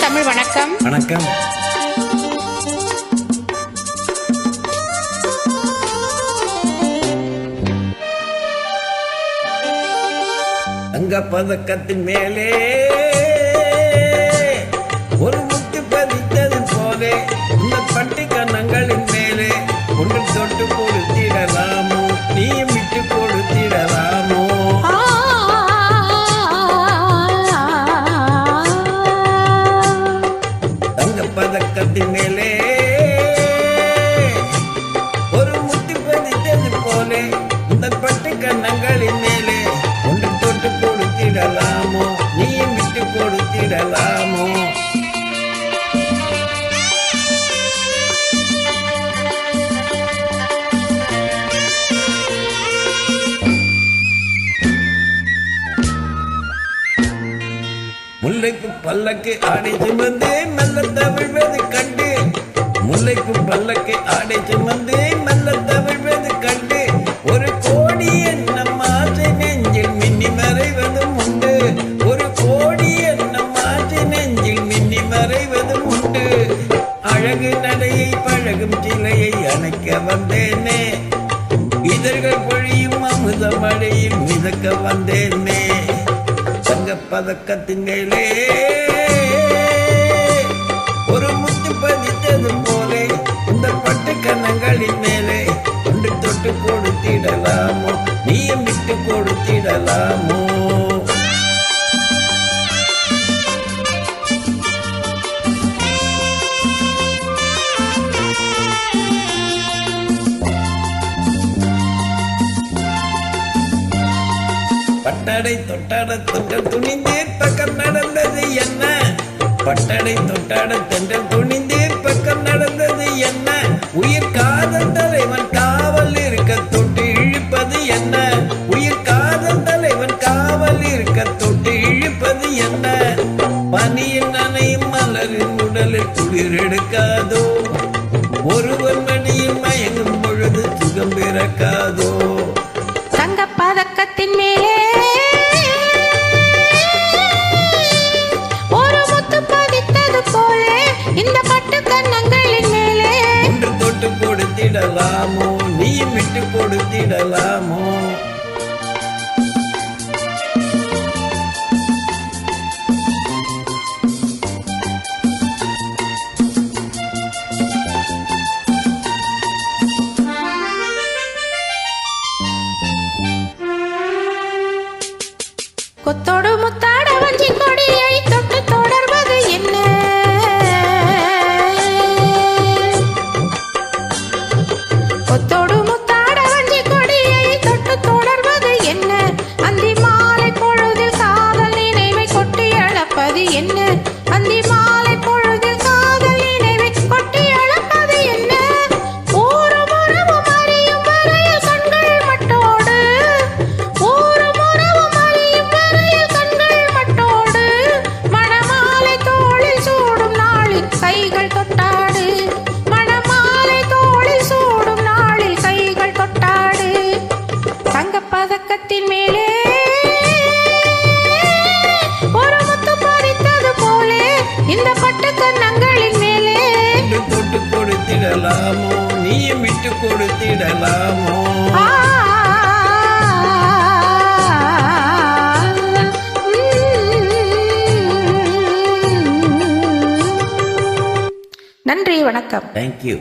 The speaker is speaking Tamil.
தமிழ் வணக்கம். வணக்கம். தங்க பதக்கத்தின் மேலே ஒரு முத்து பதித்தது போலே இந்த பட்டி கண்ணங்களின் மேலே ஒன்று தொட்டு கொடுத்திடலாமோ, நீயும் விட்டு கொடுத்திடலாமோ. தங்க பதக்கத்தின் மேலே ஒரு முத்து பதித்தது போலே இந்த பட்டி கண்ணங்களின் மேலே ஒன்று தொட்டு கொடுத்திடலாமோ, நீயும் விட்டு கொடுத்திடலாமோ. முல்லைக்கு பல்லக்கு ஆடை சுமந்து மெல்ல தவிழ்வது கண்டு, முல்லைக்கு பல்லக்கு ஆடை சுமந்து மெல்ல தவிழ்வது கண்டு, ஒரு கோடி எண்ணம் ஆசை நெஞ்சில் மின்னி மறைவதும் உண்டு, ஒரு கோடி எண்ணம் ஆசை நெஞ்சில் மின்னி மறைவதும் உண்டு. அழகு நடையை பழகும் சிலையை அணைக்க வந்தேனே, இதழ்கள் பொழியும் அமுத மழையில் மிதக்க வந்தேனே. தங்க பதக்கத்தின் மேலே ஒரு முத்து பதித்தது போலே இந்த பட்டு கண்ணங்களின் மேலே ஒன்று தொட்டு கொடுத்திடலாமோ, நீயும் விட்டு கொடுத்திடலாமோ. பட்டடை தொட்டாட தொண்டல் துணிந்தேன் பக்கம் நடந்தது என்ன, பட்டடை தொட்டாட தொண்டல் துணிந்தேன் பக்கம் நடந்தது என்ன, உயிர் காதல் தலைவன் காவல் இருக்க தொட்டு இழுப்பது என்ன, உயிர் காதல் தலைவன் காவல் இருக்க தொட்டு இழுப்பது என்ன. பனியில் நனையும் மலரின் உடலில் குளிர் எடுக்காதோ, ஒருவர் மடியில் மயங்கும் பொழுது சுகம் பிறக்காதோ. தங்க பதக்கத்தின் மேலே ஒரு முத்து பதித்தது போலே இந்த பட்டு கண்ணங்களின் மேலே ஒன்று தொட்டு கொடுத்திடலாமோ, நீயும் விட்டு கொடுத்திடலாமோ. கொத்தோடு முத்தாட வஞ்சி கொடியை தொட்டு தொடர்வது என்ன, கொத்தோடு முத்தாட வஞ்சி கொடியை தொட்டு தொடர்வது என்ன, அந்தி மாலை பொழுதில் காதல் நினைவை கொட்டி அழப்பது என்ன, அந்தி மாலை பொழுதில் காதல் நினைவை கொட்டி அழப்பது என்ன. ஊரும் உறவும் அறியும் வரையில் கண்கள் மட்டோடு, ஊரும் உறவும் அறியும் வரையில் கண்கள் மட்டோடு, மணமாலை தோளில் சூடும் நாளில் கைகள் தொட்டாடு, மணமாலை தோளில் சூடும் நாளில் கைகள் தொட்டாடு. தங்கப் பதக்கத்தின் மேலே ஒரு முத்து பதித்தது போலே இந்த பட்டு கண்ணங்களின் மேலே தொட்டு கொடுத்திடலாமோ, நீயும் விட்டு கொடுத்திடலாமோ. நன்றி, வணக்கம். தேங்க்யூ.